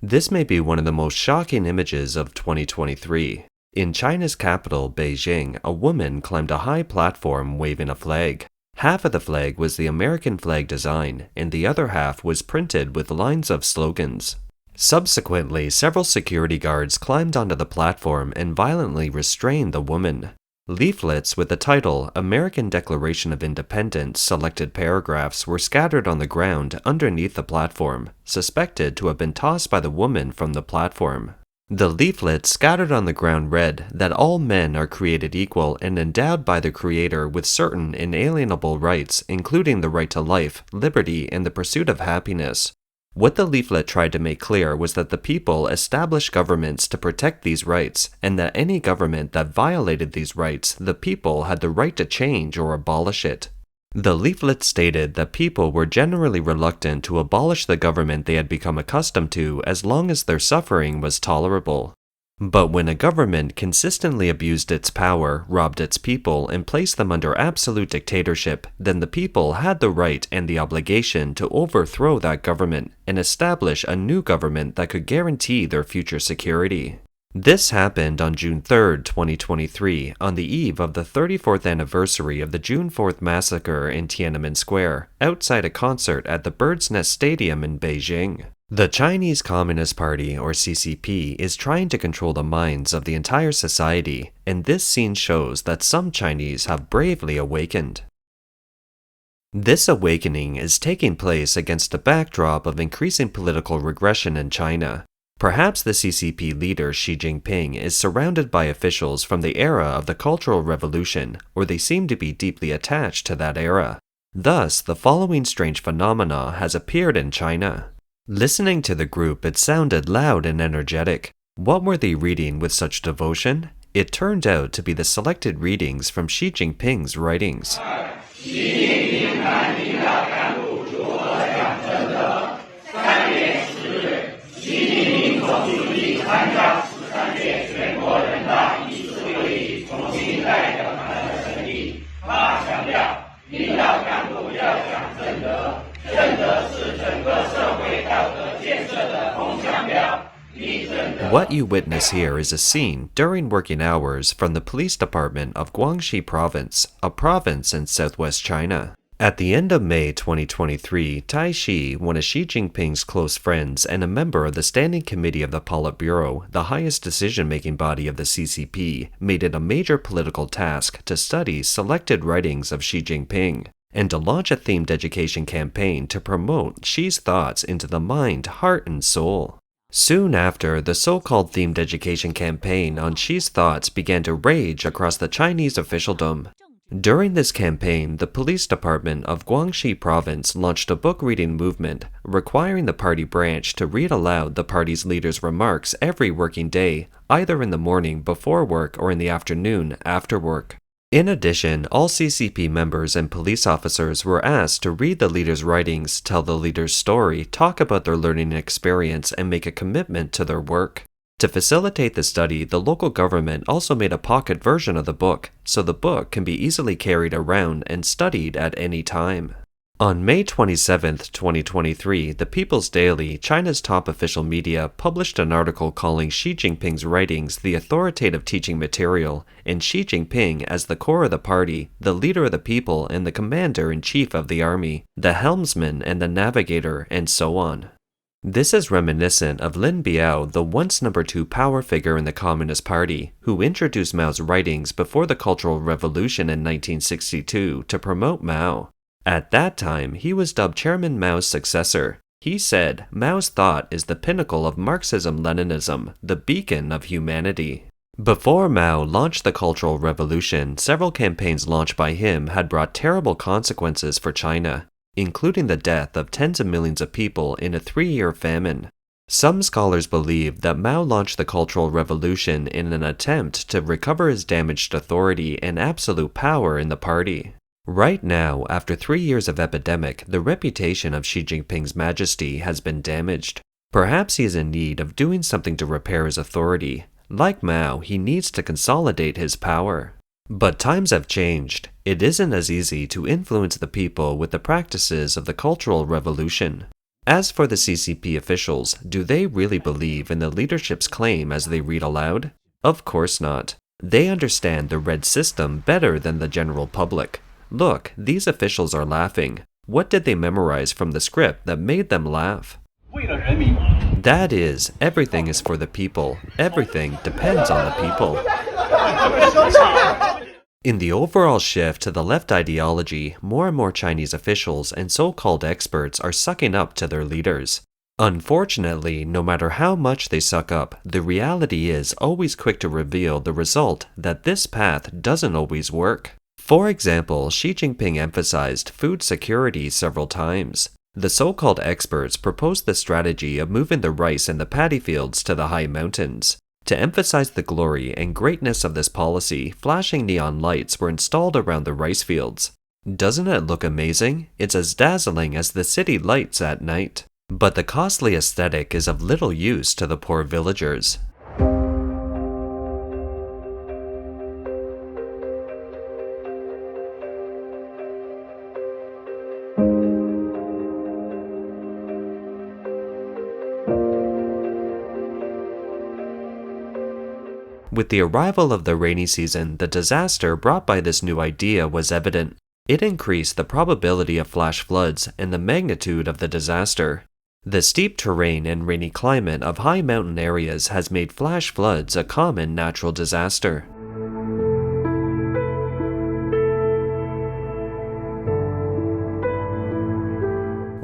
This may be one of the most shocking images of 2023. In China's capital, Beijing, a woman climbed a high platform waving a flag. Half of the flag was the American flag design, and the other half was printed with lines of slogans. Subsequently, several security guards climbed onto the platform and violently restrained the woman. Leaflets with the title American Declaration of Independence selected paragraphs were scattered on the ground underneath the platform, suspected to have been tossed by the woman from the platform. The leaflets scattered on the ground read that all men are created equal and endowed by the Creator with certain inalienable rights, including the right to life, liberty, and the pursuit of happiness. What the leaflet tried to make clear was that the people established governments to protect these rights, and that any government that violated these rights, the people had the right to change or abolish it. The leaflet stated that people were generally reluctant to abolish the government they had become accustomed to as long as their suffering was tolerable. But when a government consistently abused its power, robbed its people, and placed them under absolute dictatorship, then the people had the right and the obligation to overthrow that government and establish a new government that could guarantee their future security. This happened on June 3, 2023, on the eve of the 34th anniversary of the June 4th massacre in Tiananmen Square, outside a concert at the Bird's Nest Stadium in Beijing. The Chinese Communist Party, or CCP, is trying to control the minds of the entire society, and this scene shows that some Chinese have bravely awakened. This awakening is taking place against a backdrop of increasing political regression in China. Perhaps the CCP leader Xi Jinping is surrounded by officials from the era of the Cultural Revolution, or they seem to be deeply attached to that era. Thus, the following strange phenomena has appeared in China. Listening to the group, it sounded loud and energetic. What were they reading with such devotion? It turned out to be the selected readings from Xi Jinping's writings. What you witness here is a scene during working hours from the police department of Guangxi Province, a province in southwest China. At the end of May 2023, Tai Shi, one of Xi Jinping's close friends and a member of the Standing Committee of the Politburo, the highest decision-making body of the CCP, made it a major political task to study selected writings of Xi Jinping, and to launch a themed education campaign to promote Xi's thoughts into the mind, heart, and soul. Soon after, the so-called themed education campaign on Xi's thoughts began to rage across the Chinese officialdom. During this campaign, the police department of Guangxi Province launched a book-reading movement, requiring the party branch to read aloud the party's leader's remarks every working day, either in the morning before work or in the afternoon after work. In addition, all CCP members and police officers were asked to read the leader's writings, tell the leader's story, talk about their learning experience, and make a commitment to their work. To facilitate the study, the local government also made a pocket version of the book, so the book can be easily carried around and studied at any time. On May 27, 2023, the People's Daily, China's top official media, published an article calling Xi Jinping's writings the authoritative teaching material, and Xi Jinping as the core of the party, the leader of the people, and the commander-in-chief of the army, the helmsman and the navigator, and so on. This is reminiscent of Lin Biao, the once number 2 power figure in the Communist Party, who introduced Mao's writings before the Cultural Revolution in 1962 to promote Mao. At that time, he was dubbed Chairman Mao's successor. He said, Mao's thought is the pinnacle of Marxism-Leninism, the beacon of humanity. Before Mao launched the Cultural Revolution, several campaigns launched by him had brought terrible consequences for China, including the death of tens of millions of people in a 3-year famine. Some scholars believe that Mao launched the Cultural Revolution in an attempt to recover his damaged authority and absolute power in the party. Right now, after 3 years of epidemic, the reputation of Xi Jinping's majesty has been damaged. Perhaps he is in need of doing something to repair his authority. Like Mao, he needs to consolidate his power. But times have changed. It isn't as easy to influence the people with the practices of the Cultural Revolution. As for the CCP officials, do they really believe in the leadership's claim as they read aloud? Of course not. They understand the red system better than the general public. Look, these officials are laughing. What did they memorize from the script that made them laugh? That is, everything is for the people. Everything depends on the people. In the overall shift to the left ideology, more and more Chinese officials and so-called experts are sucking up to their leaders. Unfortunately, no matter how much they suck up, the reality is always quick to reveal the result that this path doesn't always work. For example, Xi Jinping emphasized food security several times. The so-called experts proposed the strategy of moving the rice and the paddy fields to the high mountains. To emphasize the glory and greatness of this policy, flashing neon lights were installed around the rice fields. Doesn't it look amazing? It's as dazzling as the city lights at night. But the costly aesthetic is of little use to the poor villagers. With the arrival of the rainy season, the disaster brought by this new idea was evident. It increased the probability of flash floods and the magnitude of the disaster. The steep terrain and rainy climate of high mountain areas has made flash floods a common natural disaster.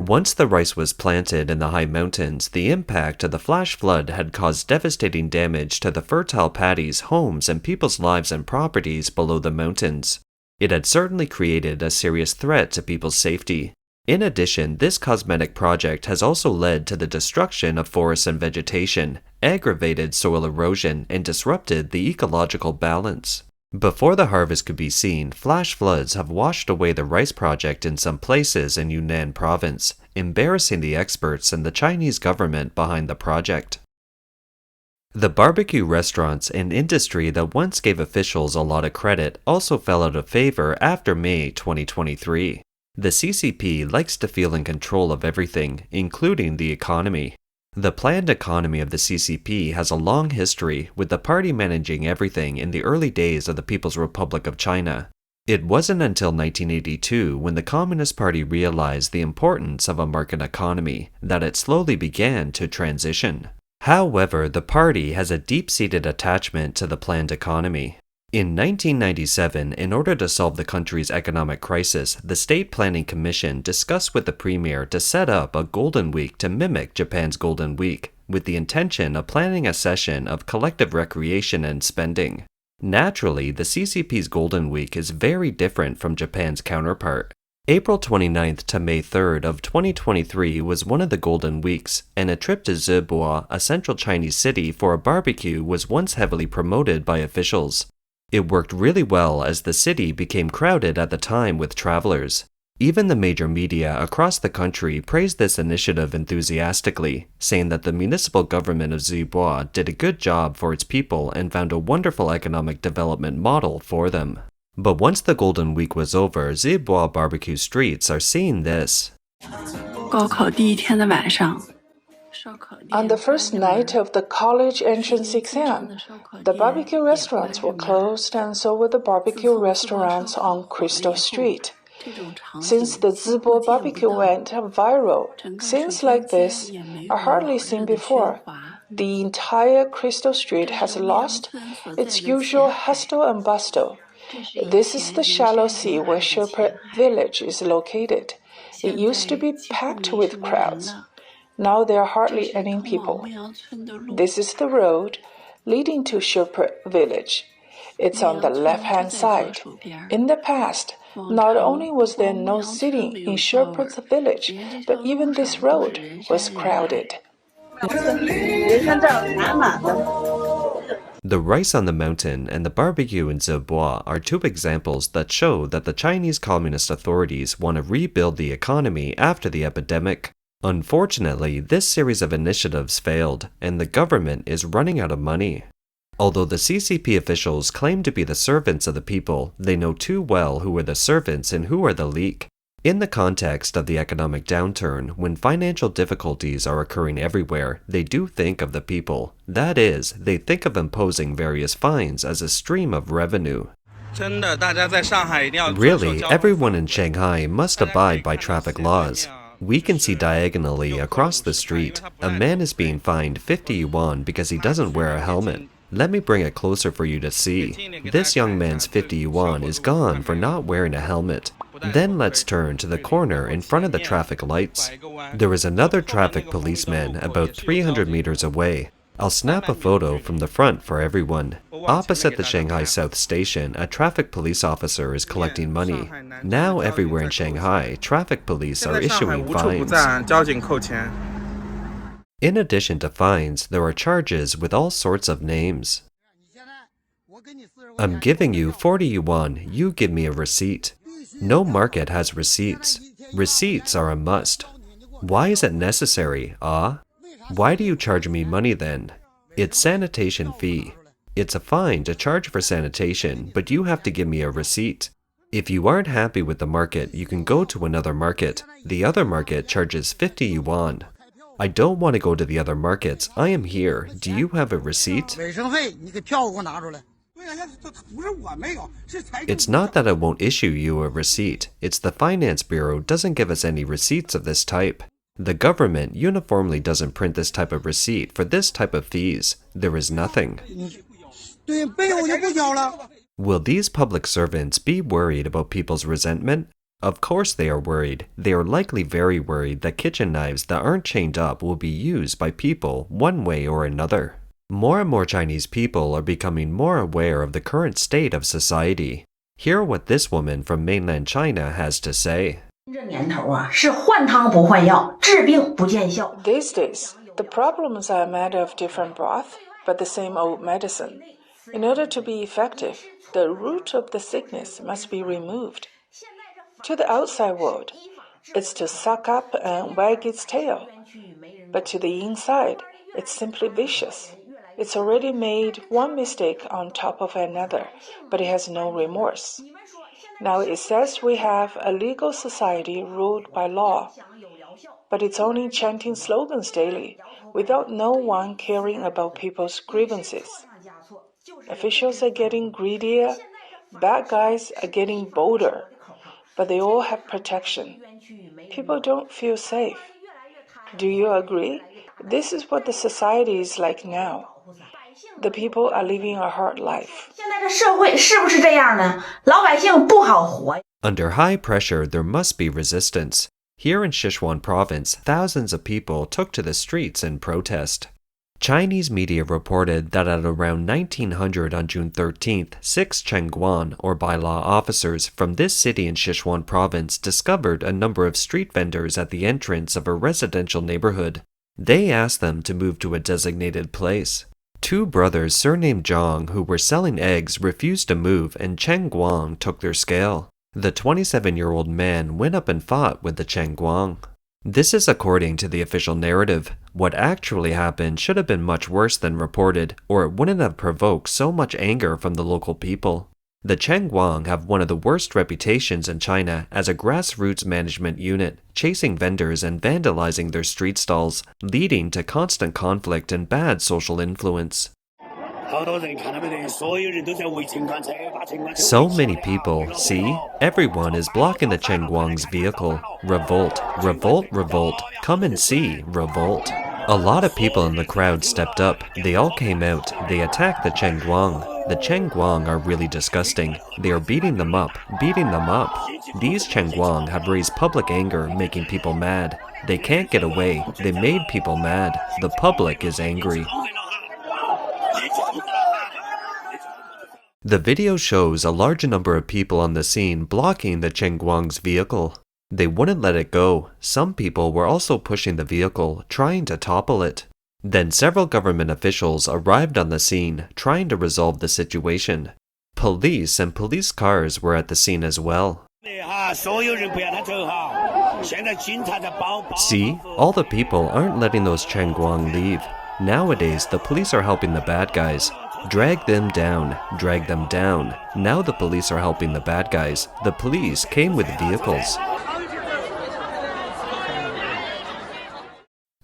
Once the rice was planted in the high mountains, the impact of the flash flood had caused devastating damage to the fertile paddies, homes, and people's lives and properties below the mountains. It had certainly created a serious threat to people's safety. In addition, this cosmetic project has also led to the destruction of forests and vegetation, aggravated soil erosion, and disrupted the ecological balance. Before the harvest could be seen, flash floods have washed away the rice project in some places in Yunnan province, embarrassing the experts and the Chinese government behind the project. The barbecue restaurants, an industry that once gave officials a lot of credit, also fell out of favor after May 2023. The CCP likes to feel in control of everything, including the economy. The planned economy of the CCP has a long history, with the party managing everything in the early days of the People's Republic of China. It wasn't until 1982, when the Communist Party realized the importance of a market economy, that it slowly began to transition. However, the party has a deep-seated attachment to the planned economy. In 1997, in order to solve the country's economic crisis, the State Planning Commission discussed with the Premier to set up a Golden Week to mimic Japan's Golden Week, with the intention of planning a session of collective recreation and spending. Naturally, the CCP's Golden Week is very different from Japan's counterpart. April 29th to May 3rd of 2023 was one of the Golden Weeks, and a trip to Zhibo, a central Chinese city, for a barbecue was once heavily promoted by officials. It worked really well as the city became crowded at the time with travelers. Even the major media across the country praised this initiative enthusiastically, saying that the municipal government of Zhibo did a good job for its people and found a wonderful economic development model for them. But once the Golden Week was over, Zhibo barbecue streets are seeing this. On the first night of the college entrance exam, the barbecue restaurants were closed, and so were the barbecue restaurants on Crystal Street. Since the Zibo barbecue went viral, scenes like this are hardly seen before. The entire Crystal Street has lost its usual hustle and bustle. This is the shallow sea where Sherpa village is located. It used to be packed with crowds. Now there are hardly any people. This is the road leading to Sherpa village. It's on the left-hand side. In the past, not only was there no seating in Sherpa's village, but even this road was crowded. The rice on the mountain and the barbecue in Zhibo are two examples that show that the Chinese Communist authorities want to rebuild the economy after the epidemic. Unfortunately, this series of initiatives failed, and the government is running out of money. Although the CCP officials claim to be the servants of the people, they know too well who are the servants and who are the leak. In the context of the economic downturn, when financial difficulties are occurring everywhere, they do think of the people. That is, they think of imposing various fines as a stream of revenue. Really, everyone in Shanghai must abide by traffic laws. We can see diagonally across the street, a man is being fined 50 yuan because he doesn't wear a helmet. Let me bring it closer for you to see. This young man's 50 yuan is gone for not wearing a helmet. Then let's turn to the corner in front of the traffic lights. There is another traffic policeman about 300 meters away. I'll snap a photo from the front for everyone. Opposite the Shanghai South Station, a traffic police officer is collecting money. Now everywhere in Shanghai, traffic police are issuing fines. In addition to fines, there are charges with all sorts of names. I'm giving you 40 yuan, you give me a receipt. No market has receipts. Receipts are a must. Why is it necessary, ah? Why do you charge me money then? It's sanitation fee. It's a fine to charge for sanitation, but you have to give me a receipt. If you aren't happy with the market, you can go to another market. The other market charges 50 yuan. I don't want to go to the other markets. I am here. Do you have a receipt? It's not that I won't issue you a receipt. It's the Finance Bureau doesn't give us any receipts of this type. The government uniformly doesn't print this type of receipt for this type of fees. There is nothing. Will these public servants be worried about people's resentment? Of course they are worried. They are likely very worried that kitchen knives that aren't chained up will be used by people one way or another. More and more Chinese people are becoming more aware of the current state of society. Hear what this woman from mainland China has to say. These days, the problems are a matter of different broth, but the same old medicine. In order to be effective, the root of the sickness must be removed. To the outside world, it's to suck up and wag its tail. But to the inside, it's simply vicious. It's already made one mistake on top of another, but it has no remorse. Now it says we have a legal society ruled by law, but it's only chanting slogans daily, without no one caring about people's grievances. Officials are getting greedier, bad guys are getting bolder, but they all have protection. People don't feel safe. Do you agree? This is what the society is like now. The people are living a hard life. Under high pressure, there must be resistance. Here in Sichuan province, thousands of people took to the streets in protest. Chinese media reported that at around 1900 on June 13th, 6 cheng-guan, or bylaw officers from this city in Sichuan province discovered a number of street vendors at the entrance of a residential neighborhood. They asked them to move to a designated place. Two brothers surnamed Zhang who were selling eggs refused to move and Chengguan took their scale. The 27-year-old man went up and fought with the Chengguan. This is according to the official narrative. What actually happened should have been much worse than reported, or it wouldn't have provoked so much anger from the local people. The Chengguan have one of the worst reputations in China as a grassroots management unit, chasing vendors and vandalizing their street stalls, leading to constant conflict and bad social influence. So many people, see? Everyone is blocking the Chengguan's vehicle. Revolt, revolt, revolt. Come and see, revolt. A lot of people in the crowd stepped up. They all came out. They attacked the Chengguan. The Chengguan are really disgusting. They are beating them up, beating them up. These Chengguan have raised public anger, making people mad. They can't get away. They made people mad. The public is angry. The video shows a large number of people on the scene blocking the Chengguan's vehicle. They wouldn't let it go. Some people were also pushing the vehicle, trying to topple it. Then several government officials arrived on the scene, trying to resolve the situation. Police and police cars were at the scene as well. See, all the people aren't letting those Chengguan leave. Nowadays, the police are helping the bad guys. Drag them down, drag them down. Now the police are helping the bad guys. The police came with vehicles.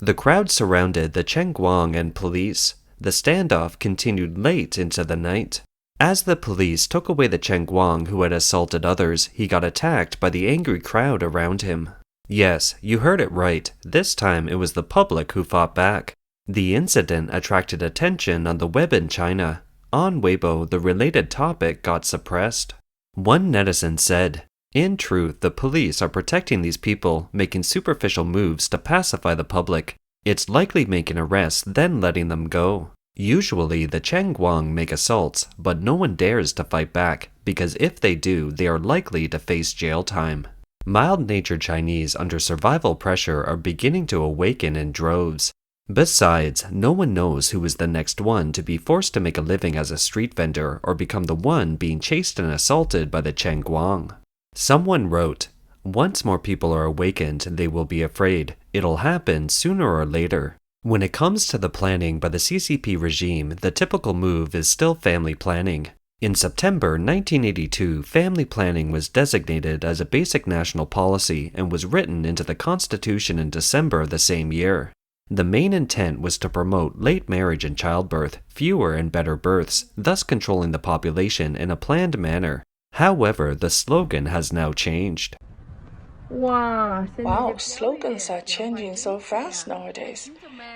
The crowd surrounded the Chengguan and police. The standoff continued late into the night. As the police took away the Chengguan who had assaulted others, he got attacked by the angry crowd around him. Yes, you heard it right. This time it was the public who fought back. The incident attracted attention on the web in China. On Weibo, the related topic got suppressed. One netizen said, "In truth, the police are protecting these people, making superficial moves to pacify the public. It's likely making arrests, then letting them go." Usually, the Chengguan make assaults, but no one dares to fight back, because if they do, they are likely to face jail time. Mild-natured Chinese under survival pressure are beginning to awaken in droves. Besides, no one knows who is the next one to be forced to make a living as a street vendor or become the one being chased and assaulted by the Chengguan. Someone wrote, "Once more people are awakened, they will be afraid. It'll happen sooner or later." When it comes to the planning by the CCP regime, the typical move is still family planning. In September 1982, family planning was designated as a basic national policy and was written into the Constitution in December of the same year. The main intent was to promote late marriage and childbirth, fewer and better births, thus controlling the population in a planned manner. However, the slogan has now changed. Wow, slogans are changing so fast nowadays.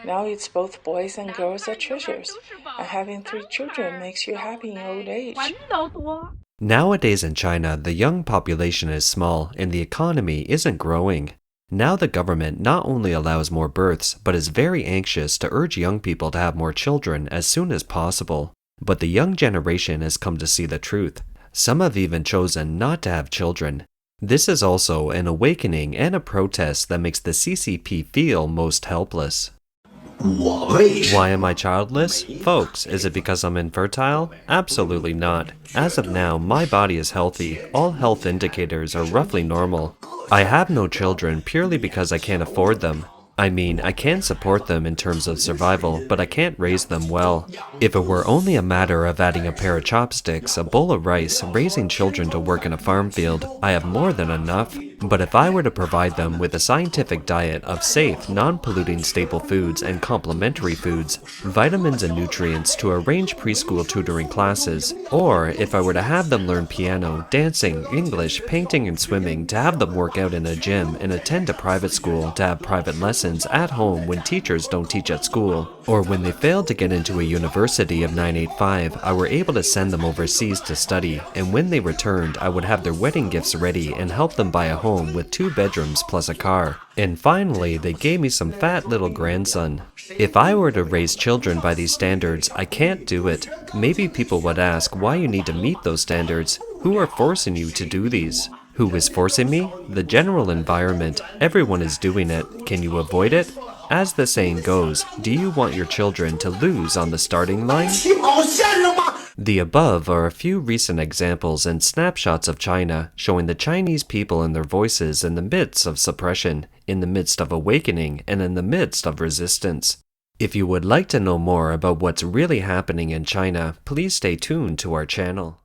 Now it's both boys and girls are treasures, and having 3 children makes you happy in old age. Nowadays in China, the young population is small and the economy isn't growing. Now the government not only allows more births, but is very anxious to urge young people to have more children as soon as possible. But the young generation has come to see the truth. Some have even chosen not to have children. This is also an awakening and a protest that makes the CCP feel most helpless. Why am I childless? Folks, is it because I'm infertile? Absolutely not. As of now, my body is healthy. All health indicators are roughly normal. I have no children purely because I can't afford them. I mean, I can support them in terms of survival, but I can't raise them well. If it were only a matter of adding a pair of chopsticks, a bowl of rice, raising children to work in a farm field, I have more than enough. But if I were to provide them with a scientific diet of safe, non-polluting staple foods and complementary foods, vitamins and nutrients to arrange preschool tutoring classes, or if I were to have them learn piano, dancing, English, painting and swimming, to have them work out in a gym and attend a private school, to have private lessons at home when teachers don't teach at school, or when they failed to get into a university of 985, I were able to send them overseas to study, and when they returned, I would have their wedding gifts ready and help them buy a home with 2 bedrooms plus a car. And finally, they gave me some fat little grandson. If I were to raise children by these standards, I can't do it. Maybe people would ask why you need to meet those standards. Who are forcing you to do these? Who is forcing me? The general environment. Everyone is doing it. Can you avoid it? As the saying goes, do you want your children to lose on the starting line? The above are a few recent examples and snapshots of China showing the Chinese people and their voices in the midst of suppression, in the midst of awakening, and in the midst of resistance. If you would like to know more about what's really happening in China, please stay tuned to our channel.